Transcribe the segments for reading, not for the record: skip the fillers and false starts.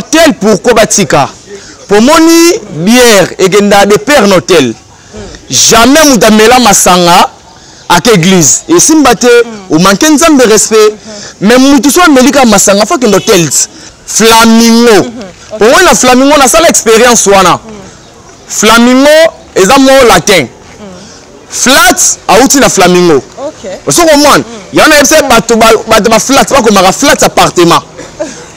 hôtel pourquoi batika pour moni bière et genda de père hôtel jamais mutamela masanga à l'église et simbate ou manquer nzambe respect mais mutu so melika masanga faut que hôtel flamingo pour moi la flamingo na ça l'expérience wana flamingo eza mo latin flat auti na flamingo so comment yana epse bato ba flat ba ko mara flat appartement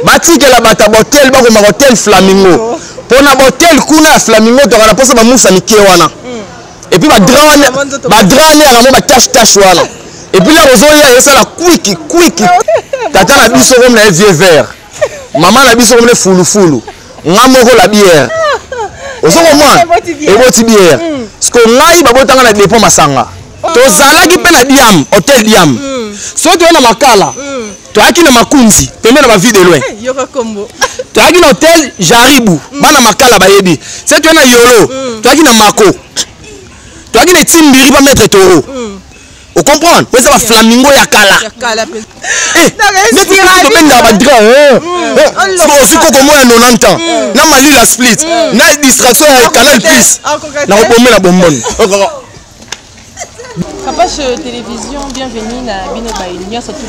batikela bata hotel ba ko mara hotel flamingo pona hotel kuna flamingo to kana posa ba musa mike wana et puis ba drone ya ba tache wana et puis là ozoya yesa la quick tata na biso comme na vieux vert maman na biso comme le fulu ngamoko la bière osoko mwana eboti bière parce que ngai babotanga na dépôt masanga tozalaki pe na diam hôtel diam so to na makala to aki na makunzi pembe na ba vie de loin yoka kombo to aki na hôtel Jaribu bana makala bayebi c'est to na yolo to aki na mako to aki na timbiri ba mettre toro on comprend ouais ça va flamingo ya kala mais tu peux benga ba dra so aussi ko mo ya 90 ans na mali la split na distraction ya canal plus na bombe la bombone Kapash télévision, bienvenue à Bino Baïnia, surtout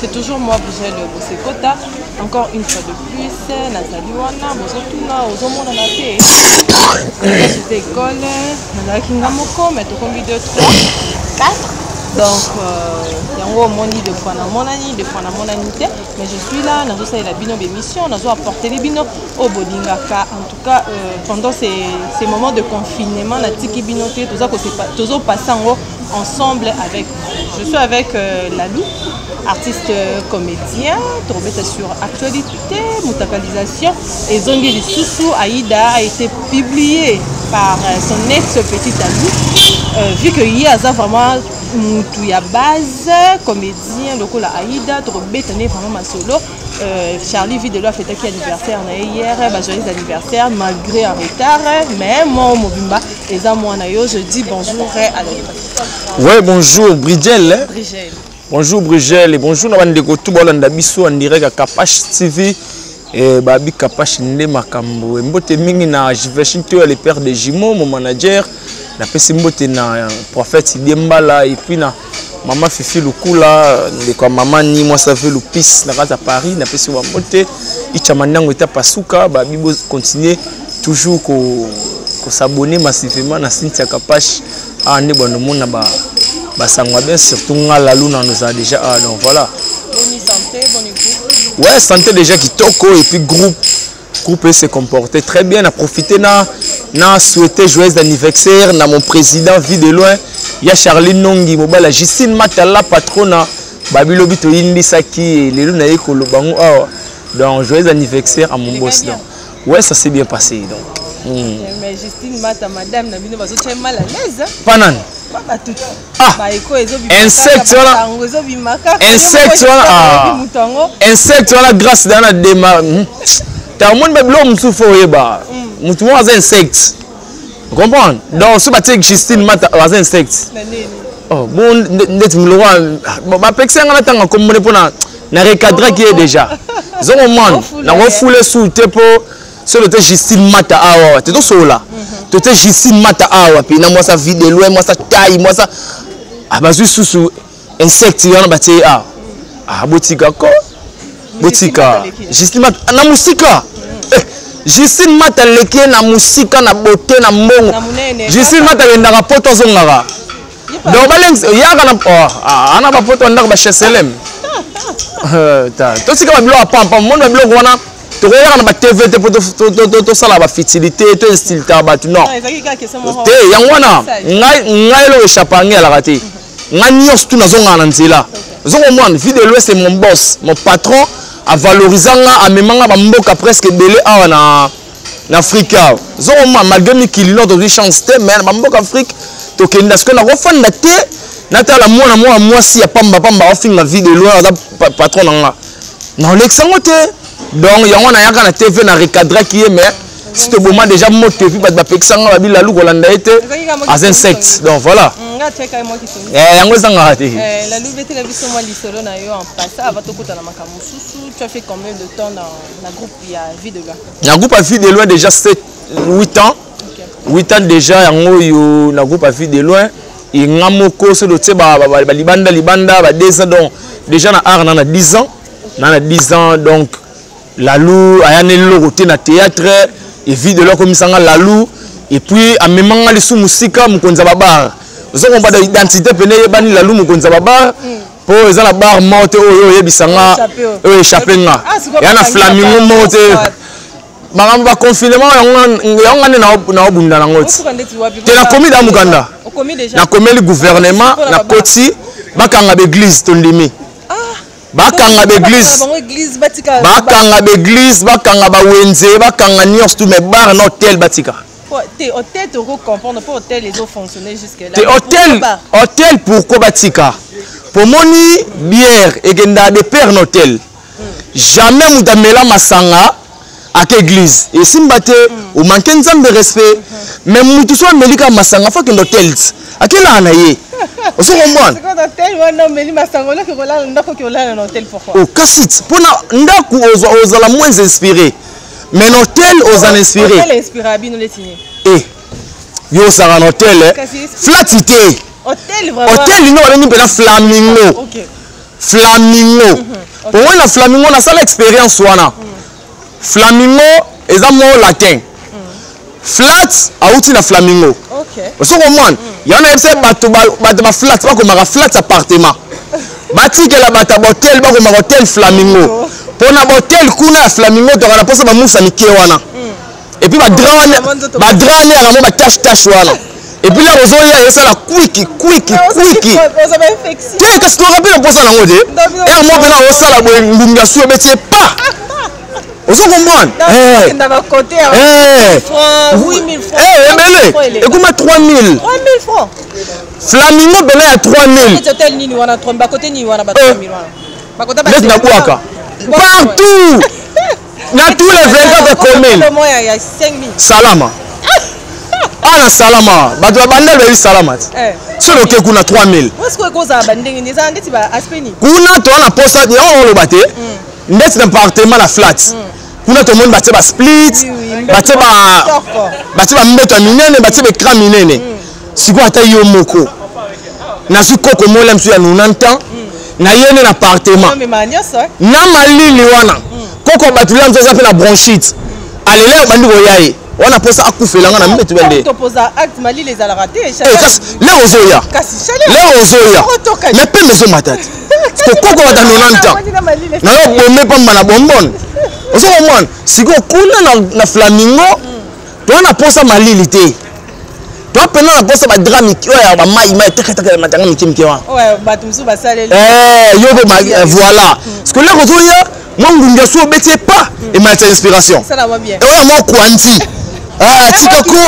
c'est toujours moi, Brigel Bosekota. Encore une fois de plus, Nathalie Wana, Bosotuna, Ozomona Naté. C'était école, Nathalie Kingamoko, mais tout comme 2, 3, 4. Donc, il y a un moment de fois dans mon année, de fois dans mon année, mais je suis là, nous avons la bino d'émission, nous avons apporté les binos au Bodingaka. En tout cas, pendant ces moments de confinement, la tiki binoté, tout ça, nous avons passé ensemble avec, je suis avec Lalou, artiste comédien, tombé sur actualité, mutakalisation, et Zongi Lisusu Aïda a été publié par son ex-petit ami, vu qu'il y a vraiment Moutuya base, comédien, local Aïda, Trobé, vraiment ma solo. Charlie Videlo a fêté qui anniversaire hier, joyeux anniversaire malgré un retard, mais moi Mobimba et à moi je dis bonjour à la. Ouais, bonjour Brigel. Bonjour Brigel et bonjour Nabandeko tout bolanda biso en direct à Kapash TV et Babi Kapash Nde Makambo. Mbote mingi na Jiveshinto le père de Jimo, mon manager. Na pesi mbote na prophète Idembala et puis na maman Fifi Lukula de quoi maman ni moi ça fait le pis na casa Paris na pesi wa mbote ichamandango eta pasuka ba bibo continuer toujours ko s'abonner massivement na Cynthia Kapash a ne bon monde na ba sangwa bien surtout ngala luna nous a déjà donc voilà bonne santé bonne écoute ouais santé déjà qui toko et puis groupe se comporter très bien, a profité na souhaité joyeux anniversaire na mon président vie de loin il y a Charline Nongi mobile Justine Matala patrona babilo bito indi saki lelo na ekolo bango donc joyeux anniversaire à mon boss donc ouais ça s'est bien passé donc mais Justine Mata madame na bino bazo mal à l'aise panan insecte wala grâce dans démarre ta monde ba blo msufu oyeba mutu mo az insecte comprendre donc so ba take Justine Mata az insecte oh bon net mlo wa ba pexenga na tanga comme ne pona na recadrer qui est déjà zongo man na wo foule sous te po sur le Justine Mata awa te to sola to te Justine Mata awa puis na moi ça vie de loin moi ça taille moi ça ba sous insecte yana ba te botika ko botika Justine Mata na musika Justine Mata leke na musika na beauté na mbongo Justine Mata ndaka poto zongaka donc baleng yaka na ana ba poto ndaka ba cheselem to sika ba bilo apampa monde ba bilo wana to yaka na ba TV to sala ba fertilité to style ta ba non te yangwana ngai lo échapper la raté ngai nyos tout na zonga na nzela zongo moi vie de l'Ouest c'est mon boss mon patron à valoriser à memanga bamboka presque belé en Afrique zongo moi malgré mi kilino to di chance te mais bamboka Afrique to kenda ce que na refanda te natala moi si ya pamba ofinga vie de loin patron nanga na l'exango te donc yango na yaka na TV na recadrer qui est mais c'est au moment déjà moté puis ba pexanga ba bilalu kolanda été as insectes donc voilà nga cheka moi qui sont yango ezanga te la lubete la biso moi lisolo na yo en passant avant to kota na makambo susu tu as fait combien de temps dans la groupe ya vie de loin na groupe à vie de loin déjà 8 ans 8 ans déjà yango yo na groupe à vie de loin et ngamoko so doté ba libanda ba 2 ans donc déjà na art na 10 ans na 10 ans donc Lalou ayane lo côté na théâtre et vie de loin comme ça Lalou et puis en même temps les sous musika mukonza babar vous avez pas d'identité pene bani Lalou mukonza babar pour les la bar morte oyo yebisanga échappé nga yana flamingo morte makambo ba confinement yango na obunda nango te na komi da mukanda na komeli gouvernement na koti bakanga l'église tondimi bakanga l'église bakanga ba wenze bakanga nyos tout mais bar na hôtel batika hôtel tu comprendre pour hôtel les autres fonctionner jusque là hôtel pourquoi batika pour moni bière et genda de père hôtel jamais mutamela masanga à l'église et simbate au manque de respect mais mutu so melika masanga faut que l'hôtel akela anaye oso comprendre c'est quoi hôtel ou non meli masanga là que voilà ndako que là dans hôtel pourquoi oh kasit pona ndako ozala moins inspiré mais l'hôtel osa inspiré hôtel inspiré abino les signer yo ça un hôtel flatité hôtel vraiment hôtel no on est flamingo OK flamingo pour moi la flamingo na sala expérience wana flamingo eza mo latin flat auti na flamingo OK so comment yana ese bato ba flat ba ko mara flat appartement batikela bata hôtel ba ko mara hôtel flamingo pona hôtel kuna flamingo to kana posa ba musa mike wana et puis ba drone ya mo ba tache wana et puis là aux oya ça la quick tu qu'est-ce qu'on rappelle pour ça nango de et moi bena o sala bo ngunga suo betie pas ozo comprendre dans ba côté 8000 francs ebele ekuma 3000 francs flamingo bena ya 3000 hôtel nini wana 3 ba côté ni wana ba 3000 wana ba côté ba na kuaka partout na tous les 24 communes salama ana salama bato bandel ba salama solo ke kuna 3000 est-ce que za bandenge ni za ndeti ba aspeni kuna to na posa ni on lo bate ndeti appartement la flat kuna to monde bate ba split bate ba mbeto minene bate ba écran minene siko ata yo moko na sukoko mola msu ya 90 ans na yene na appartement na malili wana koko batulia mzoza pe na bronchite alele bandi boyaye wana posa akufelanga na mbeto bende to posa acte mali les ala raté le ozoya mais pe mezo matati koko bata 90 ans na yo bombe pamba na bonbon ozo komwana siko kuna na flamingo to na posa malili te to pena na posa ba drame oya ba mai teketeke matanga mikimike wa ouais bato msu ba saleli yo ko voilà parce que là ozoya moi ngunga so betie pas et ma inspiration ça va bien et moi kwanti tikako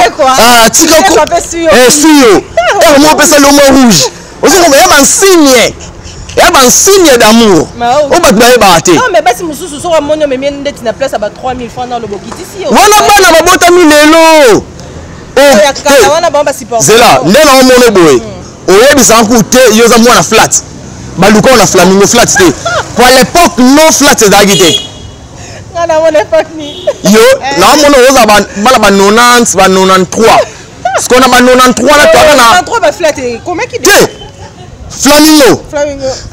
suyo et moi pesa le mot rouge ozo ko ya ba signe d'amour o ba ba te non mais basi mususu so monyo me ndeti na place ba 3000 francs dans le bokiti si wana bana babota milelo ya kala wana bamba support zela ndena o mono boy oyebisa ku te yoza mwana flat baluka na flamingo flat te pour l'époque non flat d'agité ngana mona époque ni yo na mono oza bala ba 90 ba 93 ce qu'on a ba 93 là toi na 93 ba flat comment qui dit flamingo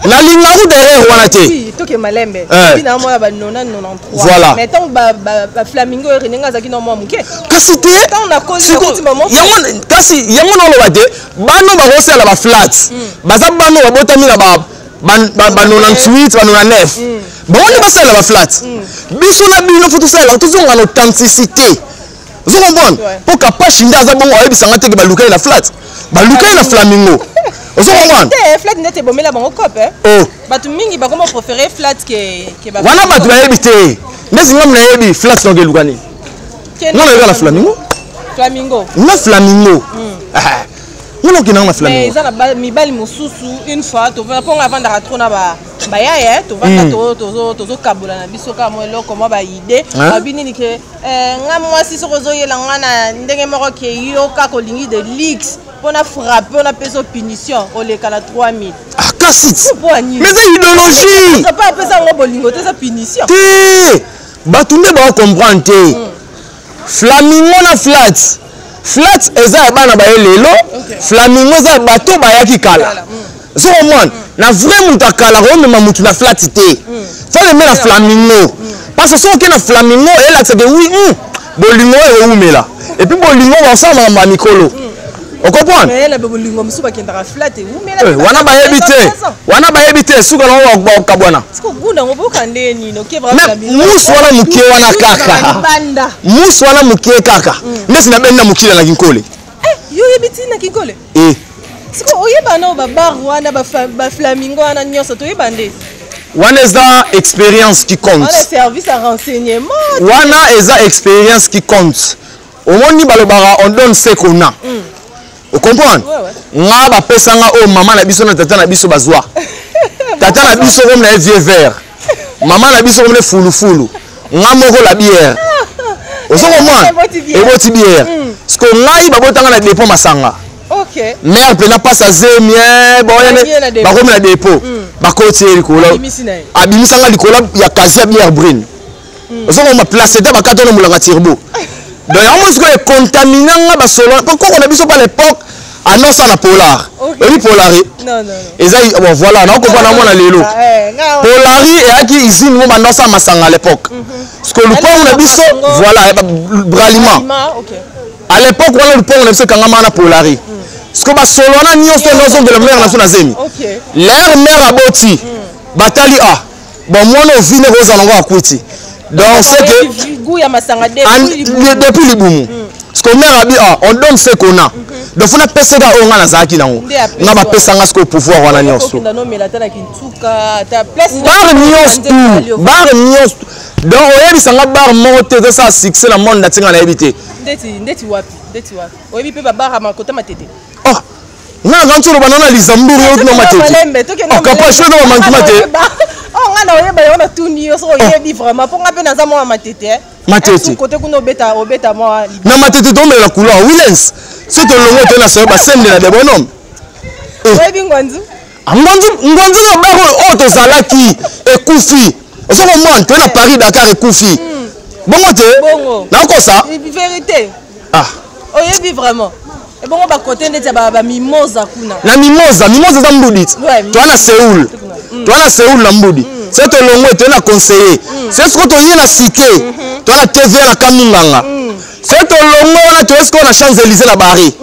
na linga ku derrière wana te si to ke malembe bina mo ba 90 93 voilà mais tant ba flamingo reninga zaki no mo muke kasi te tant na kozi ko ti maman yango kasi yango no lo bate bano ba rosela ba flat baza bano ba botami na ba 98 ba 99 bon on va sala ba flat biso na bino faut tout ça là tout zonga l'authenticité vous comprenez pour capable shinda za bongo ayebisanga te ke baluka na flat baluka na flamingo vous comprenez flat nete bomela bango cop batu mingi ba comment préférer flat que ba wana batu bayebi te ndesi ngam na yebi flat no geluka ni ngona la flamingo na flamingo ngona kina na flamingo mais ça na mibali mususu une fois to va ponga avant da trona ba ya to va to kabola na biso ka mo eloko mo ba idée abini ni ke nga mwasi so kozo yela ngana ndenge moko ke yo ka ko lingi de leaks on a frappé, on a payé sa punition, on les cala 3000. Ah, Kassit. Mais c'est On idéologie. n'a pas appelé ça un bolingo, c'est sa punition. Batunde ba comprendre te. Flamingo na flat. Flat eza bana ba lelo. Flamingo za bato ba yaki kala. So mon, na vrai muta kala ro me mamutu na flat te. Faut le mettre na flamingo. Parce que son que na flamingo elle a dit oui, bolingo e umela. Et puis bolingo va ensemble ma mikolo. On comprend? Mais la bolingo msuba qui ndara flat et umela. Wana ba yebite. Wana ba yebite suka na wa kabwana. Siko guna ngoboka ndeni no ke vraiment flamingo. Musu wana mukie wana kaka. Musu wana mukie kaka. Nesi na benda mukila na kinkole. Yo yebiti na kinkole? Siko oyeba no ba bar wana ba flamingo wana nyoso to yeba nde. Wana eza expérience qui compte. Wana service à renseignement. Wana eza expérience qui compte. Au monde balobara on donne ce qu'on a. Vous comprenez? Nga ba pesanga o maman na biso na tata na biso bazwa. Tata na biso comme na vieux vert. Maman na biso comme le fulu. Nga moko la bière. Ozo comment? Et boti bière. Parce que ngai ba botanga na dépôt masanga. OK. Mère pena passe à zemie, boyene ba comme na dépôt. Ba côté likolo. Abimisanga likolo ya kasia bière brune. Ozo comment placer ta ba kato mulanga turbo. Donc on se est contaminé nga ba solo. Pourquoi on a biso pas l'époque annonce na polar. Oui polari. Non. Et ça bon voilà, on comprend na mona lelo. Polari et aki usine mo annonce masanga à l'époque. Parce que le pont on a biso voilà braliment. OK. À l'époque on a le pont on a biso kangama na polari. Parce que ba solo na nyonso nozo de la mère na sona zemi. OK. L'air mère aboti. Batali a. Bon moi no vine roza ngo akuti. Donc c'est que goût ya masanga depuis libumu. Parce que mère abi on donne ce qu'on a. Donc faut na pesa ga onga na zaki nango. Na ba pesa nga ce pouvoir wana nyonso. Bar nyonso. Donc oyebi sanga bar monte de ça succès la monde na tinga na ebité. Ndeti wapi? Oyebi pe ba bar ma kota matete. Oh. Na gantolo banana lizamburu yo na matete. Oh kapwa chwe na manki matete. Oh ngana oyeba yona tuni yo so oyebi vraiment pour ngape na za mo matete. Matete. Côté kuno obeta moi. Na matete tombe la couleur Willens. C'est to longo to na so ba sende na de bonhomme. Oyebi ngwanzu. Ngwanzu na baro o to zalaki ekufi. Oso ko moi to na Paris Dakar ekufi. Bongo te. Bongo. Na ko ça? Vérité. Ah. Oyebi vraiment. Et bon ba côté ndeti ba mimosa kuna. Na mimosa za mbudit. To na Séoul. To na Séoul na mbudi. C'est to longo to na conseiller. C'est ce que to yena cité. To na TV na Kamunganga. C'est to longo na to est-ce qu'on a Champs-Élysées na Paris.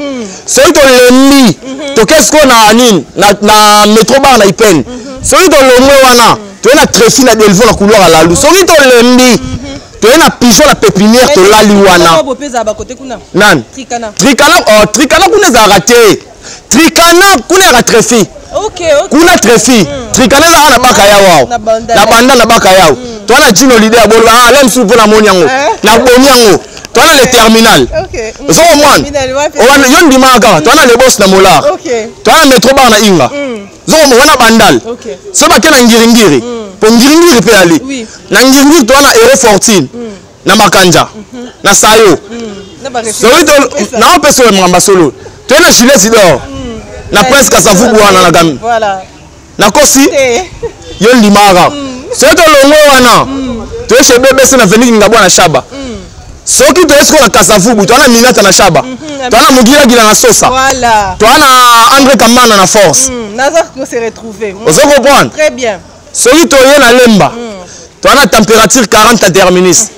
C'est to lembi. To qu'est-ce qu'on a anine na métro bar na Ipen. C'est to longo wana. To na Tréfi na Delvaux na couloir à la lou. C'est to lembi. To na pigeon la pépinière to la liwana. Nan. Tricana kuna za raté. Tricana kuna ra Tréfi. OK. Kuna Tréfi. Tricana za na baka ya wao. Na banda na baka yao. To na Gino leader abolo lem su pona moniango. Na boniango. To na le terminal. OK. So mon. O yon dimaka. To na le boss na molar. OK. To na metro bar na Inga. Zo mo wana bandal. OK. So ba kena ngiringiri. Po ngiringiri pe ali. Oui. Na ngiringiri to na Aero 14. Na Makanja. Na Sayo. So na peso mamba solo. To na Gilles d'or. Na Prince Kasavubu wana na gami. Voilà. Na kosi. Yo limara. So to longo wana. To chez bébé c'est na venir ngabwa na shaba. Soki to esko na Kasavubu, to na Minata na shaba. To na Mugira gila na Sosa. Voilà. To na André Kamana na force. Nazar ko se retrouver. Vous comprenez? Très bien. Soki to yena lemba. To na température 40 terminus.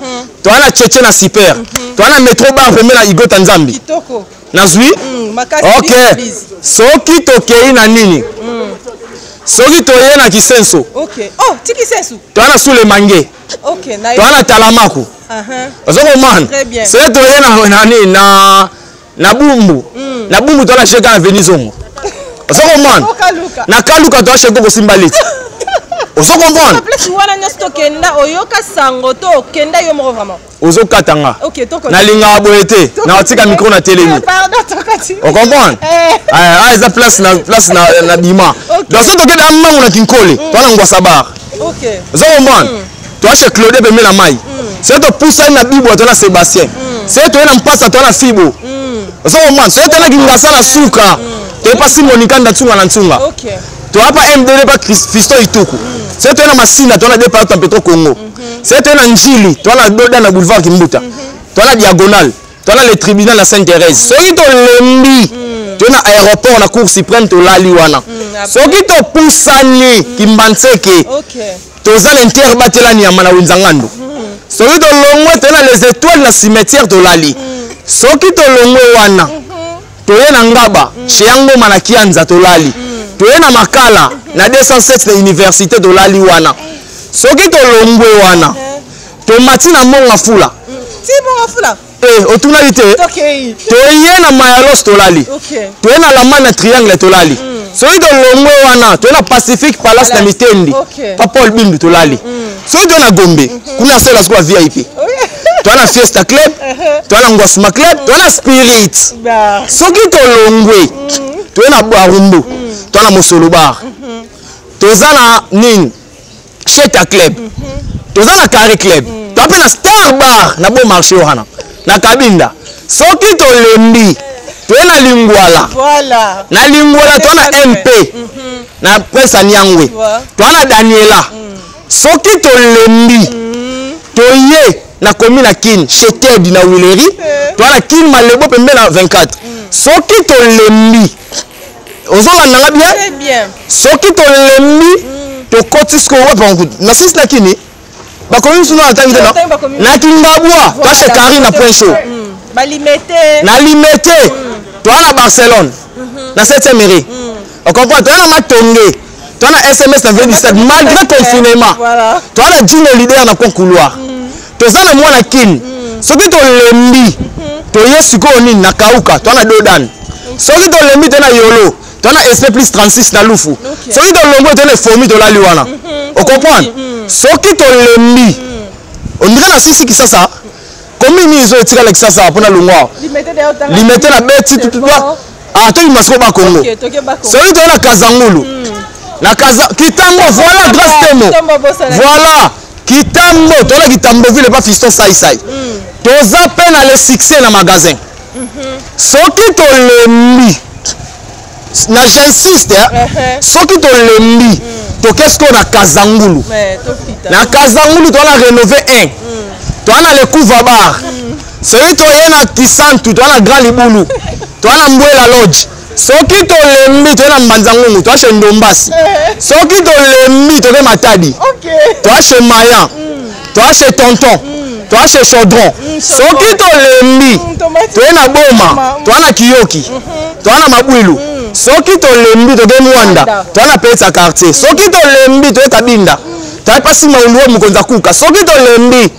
To na Tchétché na super. To na métro bar pembe na Igo Tanzambi. Kitoko. Nazwi? OK. Soki to kei na nini? Soki to yena Kisenso. OK. Oh, tiki sensu. To na Sule Mange. OK, na. To na Talamaku. Vous comprenez? Très bien. C'est to yena na Bumbu. Na Bumbu to na Cheka na Venizongo. Vous comprenez? Na Kaluka to na Cheka ko Simbaliti. Vous comprenez? Plus wana nyosto kenda oyoka sango to kenda yo moko vraiment. Ozo katanga. OK, toko. Na linga boete, na otika micro na télé. Pardon, tokati. On comprend? Eza place na bima. Donc ça to kenda mangu na kinkole, to na ngwa sabar. OK. Vous comprenez? To ache Claude Bembe na mai. C'est to poussa na bibo to na Sébastien. C'est to na mpasa to na Fibo. ozo comprendre so tena kingasa na suka to pas Monica ndatsunga na ntsunga OK to apa MDD pas Fisto Ituku so tena Masina to na départ en Petro Congo so tena Njili to na doda na boulevard Kimbuta to na diagonale to na le tribunal na Sainte-Thérèse so to lembi to na aéroport na cour suprême to lali wana so to pusani Kimbanseke OK toza l'interbatela ni amana winzangando soki to longwe to na les étoiles na cimetière to lali soki to longwe wana to ye na ngaba chez yango mana kianza to lali to ye na makala na 207 na université to lali wana soki to longwe wana to mati na monga fula ti monga fula otuna ite to ye na mayalos to lali to ye na lama na triangle to lali soki to longwe wana to na Pacific Palace na Mitendi pa Paul Bindu to lali soki to na Gombe kuna sola kwa VIP to na Fiesta Club to na Ngosma Club to na Spirit soki to longwe to na Barumbu to na Mosolo Bar to za na ning Cheta Club to za na Carré Club to pe na Star Bar na Bon Marché wana na Kabinda soki to lembi to na Lingwala voilà na Lingwala to na MP na Prince Nyangwe to na Daniela soki to lembi to ye na komi na kin Cheted na Wileri to na kin Malebo pembe na 24 soki to lembi ozola nanga bien soki to lembi to kotisko wepa na sis na kini ba komi sunu atangi na Kingabwa to chez Karine na Point Chaud na limité to na Barcelone na 7e mairie on comprend to na Matonge to na SMS na 27 malgré confinement to na Dino leader na couloir to za na mwana kin soki to lembi to yesiko nini na Kauka to na Dodan soki to lembi to na Yolo to na SP plus 36 na Lufu soki to lombo to na Fomi to la liwana on comprend soki to lembi on dirait na sisi kisasa commune izo etika la kisasa pona lungwa limete na beti tutwa to imasko ba Kongo soki to na Kazangulu na Kaza Kitambo voilà grâce temo voilà Kitambo to na Kitambo ville pas Fiston sai toza pe na le succès na magasin soki to lembi na j'insiste soki to lembi to qu'est-ce qu'on a Kazangulu na Kazangulu to na rénover un to na le Couva Bar soki to ye na Kisantu to na Grand Libulu to na Mbwela Lodge soki to lembi to na Mbanzangungu to chez Ndombasi soki to lembi to ke Matadi to chez Maya to chez Tonton to chez Chaudron soki to lembi to na Boma to na Kiyoki to na Mabwilu soki to lembi to ke Mwanda to na Pesa quartier soki to lembi to Kabinda to pa sima uliwo mukonza kuka soki to lembi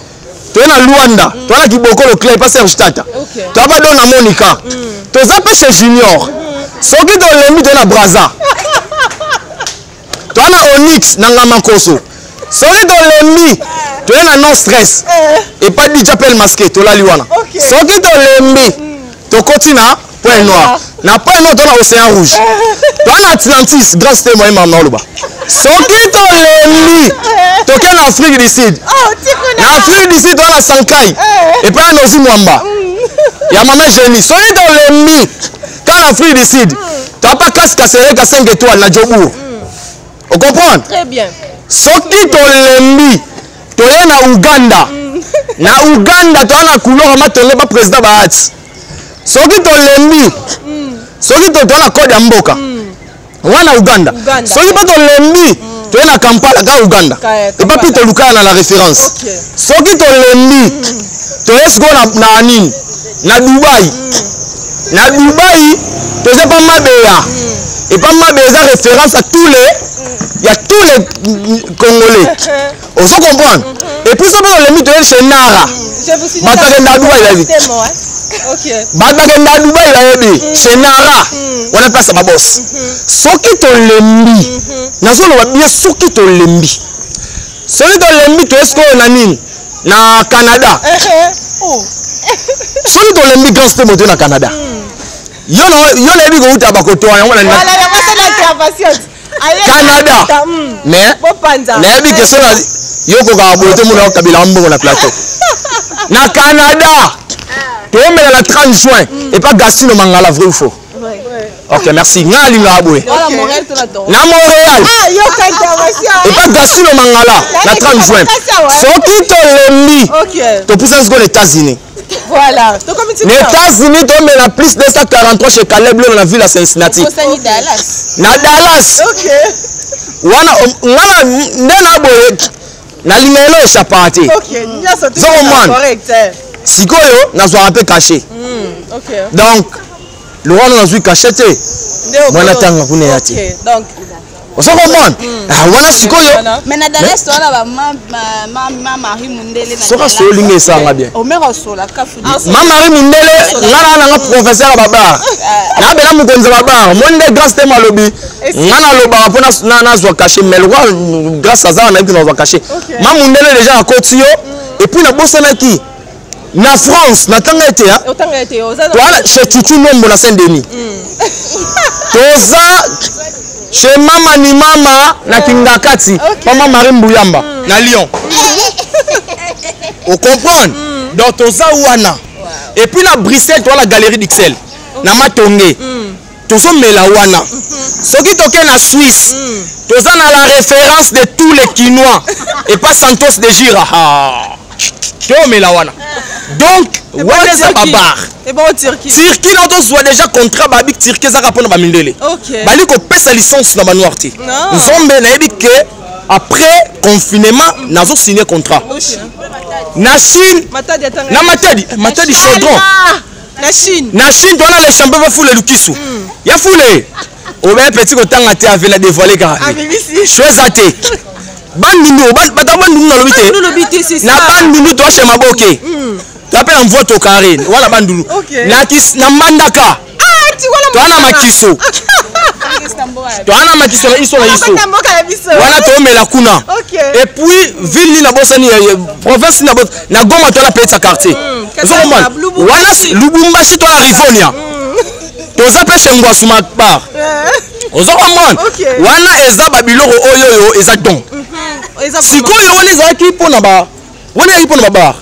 to na Luanda to na Kibokolo Clay pa Serge Tata to pa Dona Monica to za pa chez Junior soki to lembi to na Braza to na Onyx na Ngamakoso soki to lembi to na No Stress et pas dit j'appelle masqué to la liwana soki to lembi to kotina Point Noir na Point Noir to na Océan Rouge to na Atlantis grâce témoin mama loba soki to lembi to ke na Afrique du Sud na Afrique du Sud to na Sankai et pas na Ozi Mwamba ya mama Jenny soki to lembi to na Afrique du Sud to pas casque sereka 5 étoiles na Jobour on comprend très bien soki to lembi to ye na Uganda na Uganda to na couleur matonge ba président Bahati soki to lembi soki to na code ya mboka wana Uganda soki pa to lembi to na Kampala ka Uganda et pas pito lukana na la référence soki to lembi to esgo na anini na Dubai to c'est pas mabeya et pas mabeya référence à tous les Congolais on se comprend et puis ça va lembi to chez Nara batagenda Dubai la vie batagenda Dubai la yebi chez Nara wana place ma boss soki to lembi nazolo wa bien soki to lembi to esko na nini na Canada soki to lembi grand step moto na Canada yo lebi ko uta bakoto yango na Canada mais lebi ke so yo ko ka bote mo na kabila mbongo na plateau na Canada to mela la 30 juin Et pas Gastino Mangala, vrai ou faux? Ok, merci. Nga linga aboué. Na Montréal. Et pas Gastino Mangala, la 30 juin. Soki to lembi. To pousse aux États-Unis. Voilà. Les États-Unis, tu as plus de 243 chez Caleb dans la ville à Cincinnati. Na Dallas. Ok. Wana ndena boye na lingelo échappate. Ok, correct. Sikoyo na zo un peu caché. Ok. Donc le roi na zo caché te. Wana tanga kuna yati. Ok, donc on se comprend. Ah wana sikoyo. Mais na Dallas to na ba ma Marie Mundele na. Soka so linge sanga bien. O mero so la kafu. Ma Marie Mundele ngana na professeur baba. Na bela mukonza baba. Monde grâce te malobi. Ngana loba pona na zo caché mais le roi grâce à ça na ki zo caché. Ma Mundele déjà à Kotio et puis na bosana ki na France na tanga été hein. Otanga été oza. Voilà chez Tutu Nombo na Saint-Denis. Toza chez Mama ni Mama na Kingakati, Mama Marie Mbuyamba na Lyon. On comprend? Donc Toza wana. Et puis la Bruxelles, toi la galerie d'Ixelles. Na Matonge. Tozo mela wana. Soki toke na Suisse. Toza na la référence de tous les Quinois et pas Santos de Gira. To mela wana. Donc wana za babar. Et bon Turquie. Turquie na to soit déjà contrat ba bik Turquie za kapona ba mindele. OK. Bali ko pesa licence na ba noirti. Nzombe na yebi que après confinement nazo signer contrat. Na Chine na Matadi chaudron. Na Chine. Na Chine dona les champions va fouler lukisu. Ya fouler. O ben petit ko tanga te avec la dévoiler car. Choisa te. Bandundu bata bandundu na lobité. Na bandundu to chez Maboke. Tu appelles en vote au carré. Voilà bandundu. Na Mandaka. Tu as na makiso. Tu as na makiso na iso na iso. Voilà to me la kuna. Et puis ville ni na bosani province na bos na Goma to la petite quartier. Voilà Lubumbashi to la Rivonia. To zape chez Ngwasuma bar. Ozokomona. Wana eza babiloko oyo eza don. Sikoyo wana eza ki pona ba. Wana yi pona ba.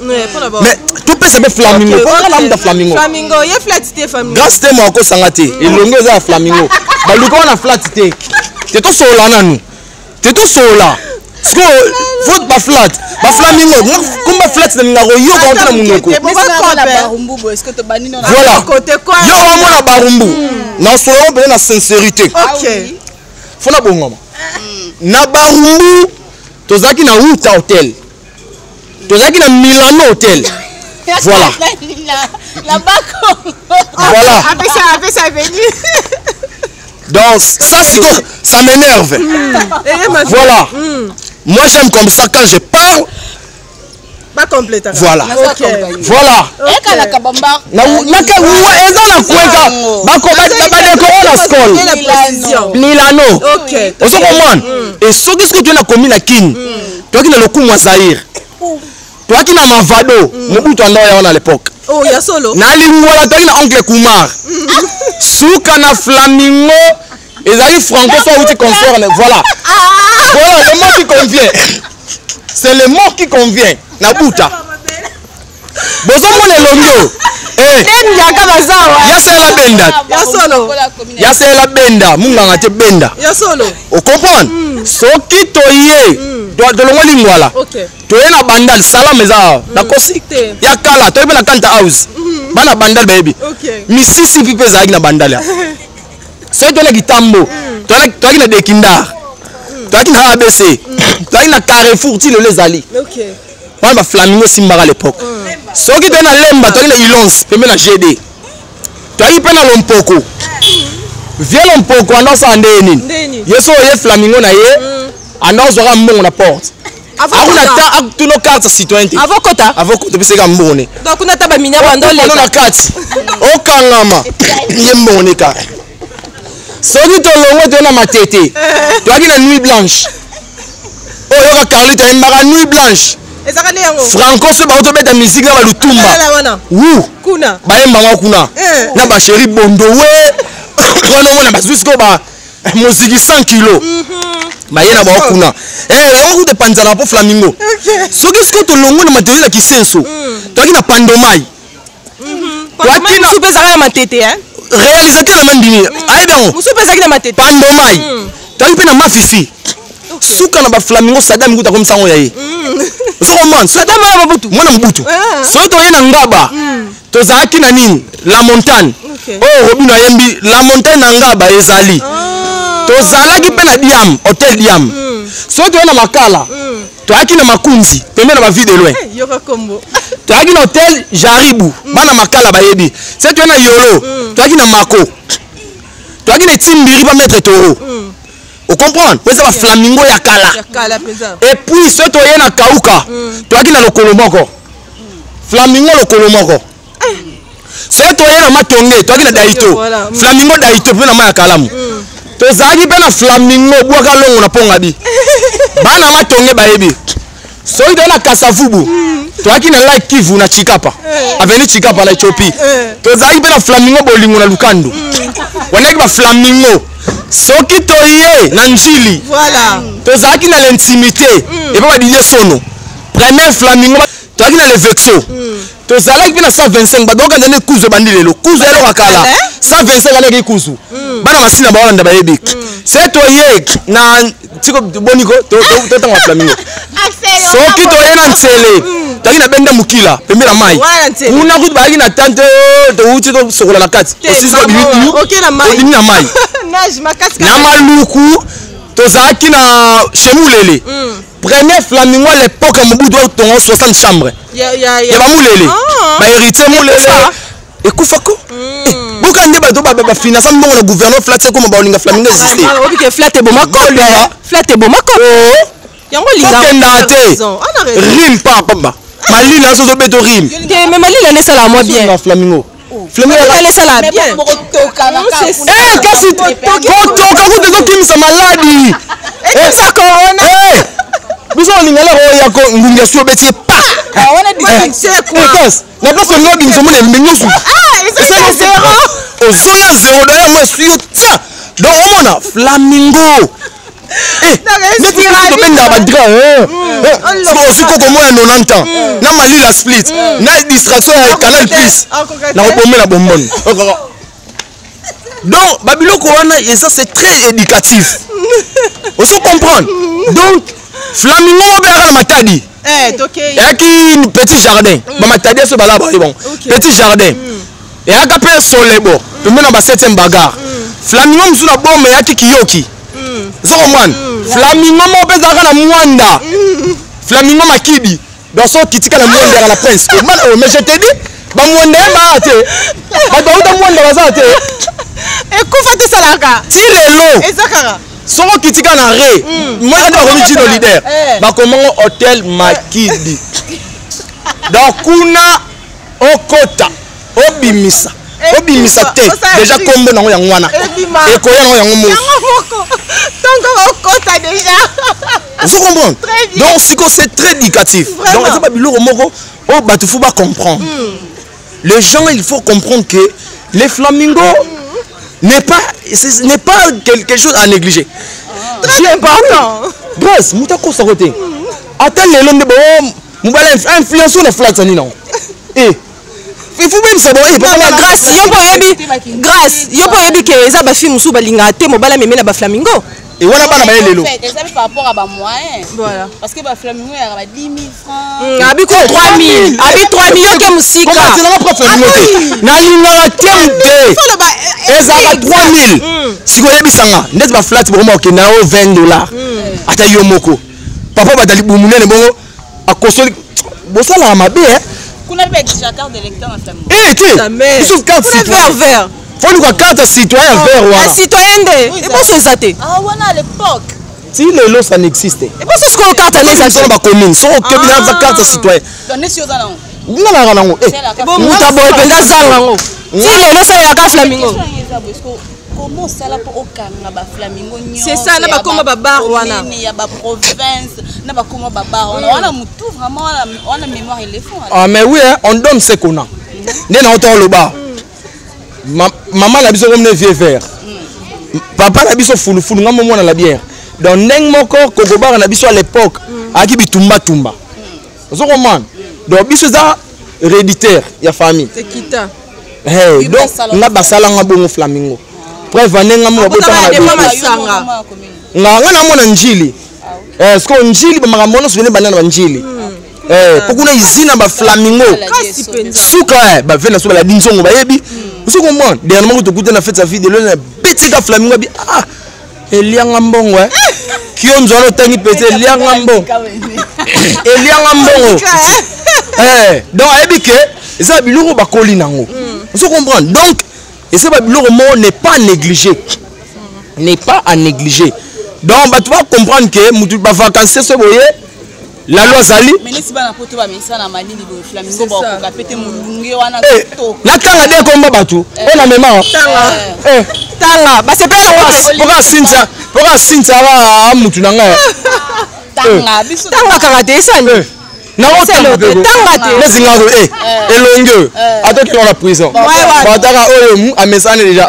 Mais tout peut se mettre flamingo. Pourquoi la mda flamingo? Flamingo, ye flatité flamingo. Grâce te mo ko sangate. Elongo eza flamingo. Baluko na flatité. Te to sola nanu. Te to sola. Sko faut ba flat. Ba flamingo. Kumba flat na ngaro yo ko na munoko. Voilà. Yo wa na barumbu. Na solo be na sincérité. OK. Fona bongoma. Na barumbu tozaki na Uta Hotel. Tozaki na Milano Hotel. Voilà. Voilà. Après ça venu. Donc ça m'énerve. Voilà. Moi j'aime comme ça quand je parle. Pas complètement. Voilà. OK. Voilà. Eka kabamba. Na ka eza na kweka. Ba décorer la scole. Milano. OK. Oso comprendre. Et ce que tu as commis na kin. Toi qui na lokumu wa Zaire. Toi qui na Mavado, Mobutu anda à l'époque. Oh, ya solo. Na lingwala toi qui na oncle Kumar. Souka na flamingo. Ezali franco soit outil consort. Voilà. Voilà le mot qui convient. C'est le mot qui convient. Na buta. Bozo mone longo. Ya c'est la benda. Ya solo. Ya c'est la benda. Munga ngate benda. Ya solo. O comprendre? Soki toye. De longo lingwala. OK. Toye na bandal salam eza. Na kosi. Ya kala toye na kanta house. Bana bandal baby. OK. Misisi pipe za na bandal ya. So toye na gitambo. Toye na dekindar. Toye na ABC. Toye na Carrefour ti le lezali. OK. Wana ba flamingo simbara à l'époque. Soki toye na lemba toye na Ilons pembe na GD. Toye pe na Lompoko. Viens Lompoko andosa ndeni. Yeso ye flamingo na ye. Andosa mbongo na porte. Akuna ta tuno carte citoyen. Avokota. Avokota pese ka mbone. Donc kuna ta ba minya bandole. On na carte. Okangama. Ye mbone ka. Soki to longo to na matete. Toki na nuit blanche. Oyo ka Carlita mbaka nuit blanche. Ezakane yango. Franco se ba to beta musique na ba lutumba. Wu. Kuna. Ba yemba kuna. Na ba chéri bondo we. Wana mona ba jusqu'au ba musique 100 kg. Mayena ba kuna. La wangu de panzala po flamingo. Soki sko to longo na matériel ya kisenso. Toki na pandomai. Toaki na soupe zaka na matete hein. Réalisateur na mandini. Aïe bien. Soupe zaka na matete. Pandomai. Toaki pe na mafifi. Suka na ba flamingo Saddam nguta comme ça on yayi. Zoman Saddam na Mobutu. Mwana Mobutu. So to yena ngaba. To zaki na nini? La montagne. Oh Robino yembi la montagne na ngaba ezali. To zalaki pe na Diam, hôtel Diam. So to yena makala. Toaki na makunzi, pembe na ba vie de loin. Yoka kombo. Toaki na hôtel Jaribu, bana makala bayebi. Se to yena Yolo, toaki na Mako. Toaki na Timbiri ba mettre toro. Vous comprenez? Vous avez flamingo ya kala. Et puis ce to yena Kauka. Toaki na Lokolomoko. Flamingo Lokolomoko. Ce to yena Matonge, toaki na Daito. Flamingo Daito pe na ma ya kalamu. To zaki pe na flamingo bwaka longo na ponga bi. Bana Matonge bayebi. So ide na Kasavubu. Toaki na Lake Kivu na Chikapa. Aveni Chikapa na Ethiopie. To zaki pe na flamingo bolingo na Lukandu. Wanaki ba flamingo. Soki toye na njili. Voilà. To zaki na l'intimité. Et pas dire sono. Premier flamingo. Toaki na le vexo. To zalaki pe na 125 ba donc ndene kuzo bandilelo. Kuzo elo wakala. 125 aleki kuzo. Bana masina ba wanda bayebi. C'est toye na tiko boniko to tanga flamingo. Soki toye na nsele. Toaki na benda mukila pembe na mai. Una kutu baaki na tante to uti to sokola na kati. Osisi ba bibitu. OK na mai. Odini na mai. Na maluku tozaki na chemulele. Premier flamingo à l'époque Mobutu tongo 60 chambres. Ya ba mulele. Ba héritier mulele. Ekufako. Boka ndeba to ba finance mbongo na gouverneur flat comme ba olinga flamingo exister. Obi ke flat boma ko. Flat boma ko. Yango linga. Rime pas pamba. Malila so zo beto rime. Mais Malila ne sala moi bien. Flamingo. Flamingo elle sala bien. Eh kasi toka kuto kimisa maladi. Ça corona. Biso lingala ro ya ko ngunga so beti pa. On a dit c'est quoi? Na place que nous sommes les menyosu. C'est zéro. Ozoya zéro d'ailleurs moi suis ça. Donc on a flamingo. Mais tu peux benda ba dra aussi ko moi 90 ans. Na mali la split. Na distraction à Canal Plus. Na bomber la bonbonne. Donc babiloko wana et ça c'est très éducatif. On se comprend. Donc flamingo bera matadi. Yaki petit jardin. Ba matadi so bala ba bon. Petit jardin. Et aka pe solebo. Pembe na ba 7e bagarre. Flamingo msuna bombe yaki kiyoki. Zoko man. Flamingo mo pe zaka na mwanda. Flamingo makidi. Donc so kitika na mwanda la prince. Mais je te dis ba mwanda ba te. Ba ba mwanda ba te. Ekufa te salaka. Ti lelo. Ezakara. Soko kitika na re. Moi je dois remettre le leader. Ba comment hôtel Makidi. Donc kuna okota obimisa. Obimisa te. Déjà kombo na ya ngwana. Ekoya na ya ngomo. Donc okota déjà. Vous comprenez? Donc c'est très éducatif. Donc ça ba biloko moko o batufu ba comprendre. Les gens il faut comprendre que les flamingos n'est pas quelque chose à négliger. C'est important. Grâce, muta ko sakote. Attends les londe bo mubala influence les flats ani non. Il faut même savoir grâce yo po yebi que eza ba film sou balinga te mobala memena ba flamingo. Et voilà pas na lelo. Fait ça par rapport à ba moyen. Voilà. Parce que ba flamingo ya ba 10 000 francs. Abi ko 3 000. Abi 3 000 yo ke musika. Comment c'est na pas flamingo te. Na linga tembe. Eza ba 3 000. Siko yebi sanga. Net ba flat bo mo ke na o $20. Ata yo moko. Papa ba dali bumunene bongo akosoli bosala mabe kuna be carte d'électeur na flamingo. Tu sauf carte citoyen. Faut nous carte citoyen vert un citoyen de. Et pour ça té. Ah wana à l'époque. Si les lots ça n'existe. Et pour ça ce qu'on carte les ça sont pas commune, sont que bien carte citoyen. Donc si ozana. Na nango. Bon muta boy penda sango. Si les lots ça ya ka flamingo. Comment ça là pour okanga ba flamingo nyo. C'est ça na ba koma ba bar wana. Il y a ba province, na ba koma ba bar. On a mutu vraiment on a mémoire éléphant. Ah mais oui, on donne ce qu'on a. Né na auto le bar. Maman la biso comme vieux vert. Papa la biso fulu fulu ngamo mona la bière. Donc ndeng moko kokobar na biso à l'époque aki bitumba tumba. Vous comprenez? Donc biso za héréditaire ya famille. C'est kita. donc nga basala nga bongo flamingo preuve nenga mo botanga nga na mona njili est-ce que njili ba makamona souvenir banana njili pokuna izina ba flamingo suka ba vena so ba la dinzongo ba yebi vous comprenez dernièrement to kuta na fête sa fille de le petit flamingo bi elianga mbongo kionzo no tangi pete elianga mbongo elianga mbongo donc ayebi ke ça biloko bakoli nango vous comprenez donc et ça biloko mo n'est pas négligé à négliger donc bah tu vas comprendre que mutu ba vacances so boye la loi zali mais si bana poto ba mesa na malini bo flamingo ba ko kapete mulunge wana to na tanga de komba batu na mema tanga ba c'est pas pour sinza wa mutu nanga tanga biso tanga kanga de sani na tanga te mais zinga elonge atoki na prison ba tanga oyo mu amesane déjà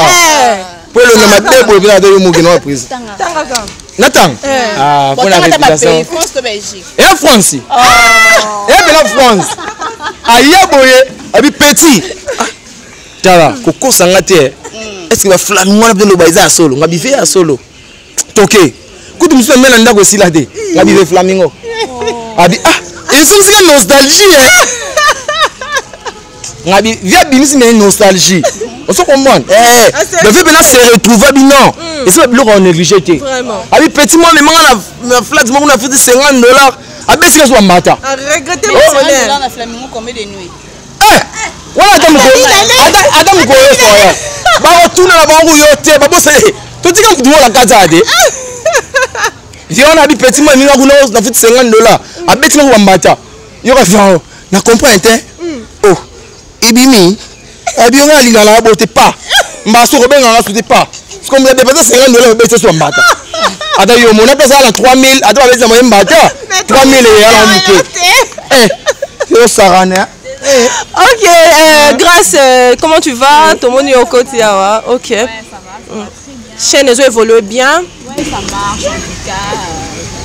pour le nom de pour bien de mu kino prison tanga Nathan pour la réputation France to Belgique et France et la France aya boye abi petit tala koko sangate est-ce que va flamingo na de lo baiza solo ngabi fe ya solo toke kutu musu mena ndako sila te ngabi fe flamingo abi et c'est une nostalgie ngabi via binisi mais nostalgie on se comprend le fait maintenant se retrouver non et c'est le on négligé vraiment abi petit moi mais na flat moi on a fait $50 abi c'est quoi mata regretter mon na flamingo combien de nuits voilà adam ko soya ba otuna na bangu yote ba bosse to tika kudu la kaza de viona abi petit moi minga kuna na fait $50 abi tika ko mata yo ka fa na comprendre oh ibimi abi on a lingala bote pas mbaso ko benga ngasuti pas parce que on a dépassé $50 bete so mbata ada yo mona pesa na 3000 ada ba beza mo mbata 3000 ya la muke yo sarana ok Grâce comment tu vas ton monde est au côté ok ouais, ça va chaîne les évolue bien ouais ça marche en tout cas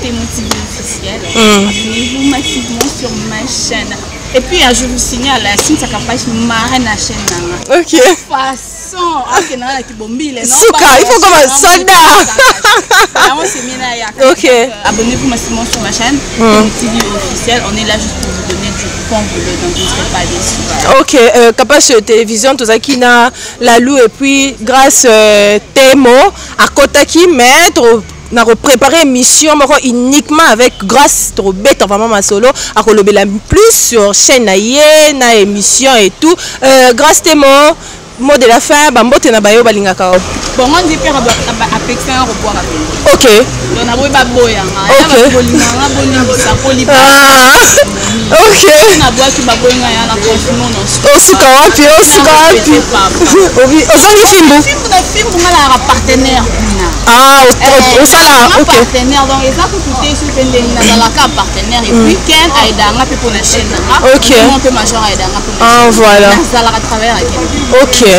t'es motivé officiel abonnez-vous massivement sur ma chaîne et puis je vous signale si ça capable marraine la chaîne ok façon ok na ki bombi les non suka il faut comme un soldat ok abonnez-vous massivement sur ma chaîne TV officielle on est là juste pour vous donner du bon boulot donc vous ne serez pas déçus ok capable sur télévision tout ça qui na la lou et puis Grâce Temo à Kotaki maître na préparé émission uniquement avec Grâce trop bête vraiment ma solo à kolobela plus sur chaîne na émission et tout Grâce Temo mot de la fin bambote na bayo balinga ka bon on dit père apexer un revoir avec ok donc na boya boya ok bolinga bolingisa poliba ok na boya ki baboyanga ya na confinement non osuka wapi obi osangi fimbu ngala partenaire osala ok partenaire donc eza kuté sur tendeng na la partenaire et puis ken aidanga pe pour la chaîne na ok monte major aidanga pour voilà ça la travers ok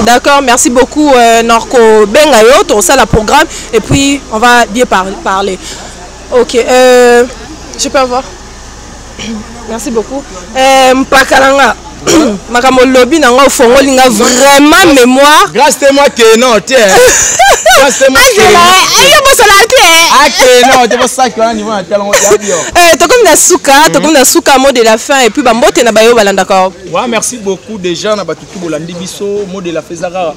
d'accord merci beaucoup Norco Bengayo tout ça la programme et puis on va bien parler ok je peux avoir merci beaucoup Mpakalanga makambo lobby nanga fongolinga vraiment mémoire Grâce Temo que non tiens Grâce Temo non tu vas ça que on niveau tel on to comme na suka mot de la fin et puis ba mbote na bayo balanda d'accord ouais merci beaucoup déjà na batutu bolandi biso mot de la fezara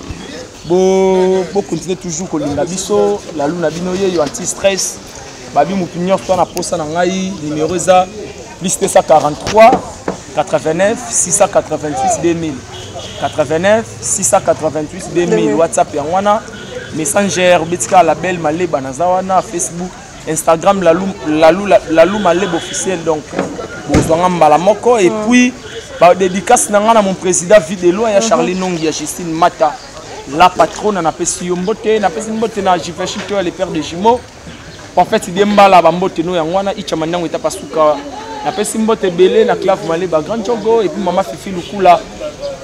bo continuer toujours kolinga biso la luna bino ye anti stress babi mupinyo to na posa na ngai numéro za plus 43 89 688 2000 89 688 2000 WhatsApp yangwana Messenger betika label maleba nazawana Facebook Instagram la lou maleba officiel donc bozwanga mbala moko et puis ba dédicace nanga na mon président Videlo ya Charlie Nongi ya Justine Mata la patronne na pesi mbote na Jifashito les pères de jumeaux en fait il mbala ba mbote no yangwana ichamandango etapasuka na pesi mbote belé na clave maleba grand chogo et puis maman Fifi Lukula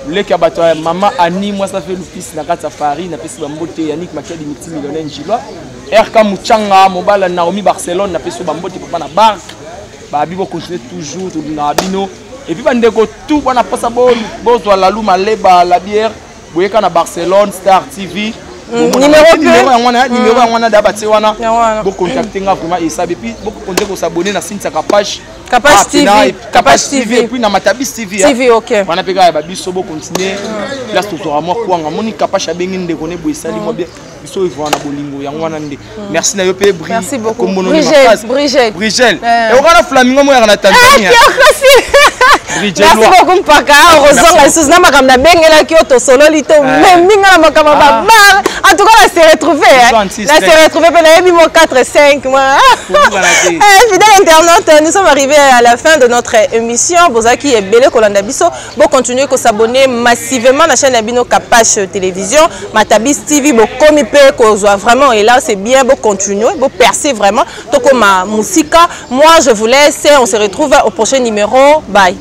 le kabato maman Annie moi ça fait le fils na kata Paris na pesi mbote Yannick Makedi multimillionnaire Njilwa RK Muchanga Mobala Naomi Barcelone na pesi mbote papa na Barque ba bibo continuer toujours na bino Et puis bandeko tout bana posa bozwa la luma leba la bière boyeka na Barcelone Star TV. Numéro wana da bati wana bo contacter nga vraiment et ça et puis beaucoup compter ko s'abonner na Cynthia Kapache TV et puis na Matabis TV OK wana peka ba biso bo continuer la structure moi ko nga moni Kapache abengi ndeko ne bo esali mo bien biso ivona bolingo yango wana nde merci na yo pe merci beaucoup Brigel et on a flamingo mo ya na Tanzania merci beaucoup mpaka ozonga sous na makamna bengela ki oto solo lito meminga na makamna ba bar en tout cas là c'est retrouvé là c'est retrouvé pe na yebi mo 4 5 moi fidèle internaute nous sommes arrivés à la fin de notre émission bozaki ebele kolanda biso bo continuer ko s'abonner massivement la chaîne Abino Kapache télévision Matabis TV bo komi pe ko zo vraiment et là c'est bien bo continuer bo percer vraiment to comme musika moi je vous laisse on se retrouve au prochain numéro bye.